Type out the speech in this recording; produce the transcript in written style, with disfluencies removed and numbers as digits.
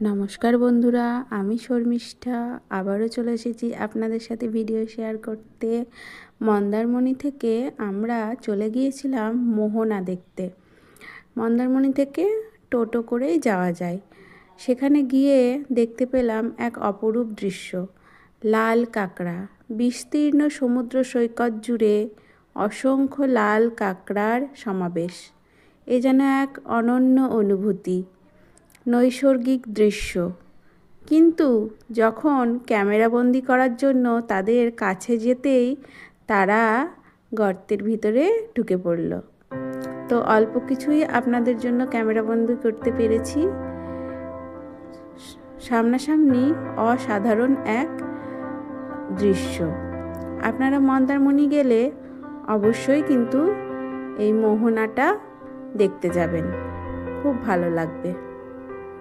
নমস্কার বন্ধুরা, আমি শর্মিষ্ঠা আবারও চলে এসেছি আপনাদের সাথে ভিডিও শেয়ার করতে। মন্দারমণি থেকে আমরা চলে গিয়েছিলাম মোহনা দেখতে। মন্দারমণি থেকে টোটো করেই যাওয়া যায়। সেখানে গিয়ে দেখতে পেলাম এক অপরূপ দৃশ্য। লাল কাঁকড়া, বিস্তীর্ণ সমুদ্র সৈকত জুড়ে অসংখ্য লাল কাঁকড়ার সমাবেশ। এ যেন এক অনন্য অনুভূতি, নৈসর্গিক দৃশ্য। কিন্তু যখন ক্যামেরাবন্দি করার জন্য তাদের কাছে যেতেই তারা গর্তের ভিতরে ঢুকে পড়ল। তো অল্প কিছুই আপনাদের জন্য ক্যামেরাবন্দি করতে পেরেছি। সামনাসামনি অসাধারণ এক দৃশ্য। আপনারা মন্দারমণি গেলে অবশ্যই কিন্তু এই মোহনাটা দেখতে যাবেন, খুব ভালো লাগবে।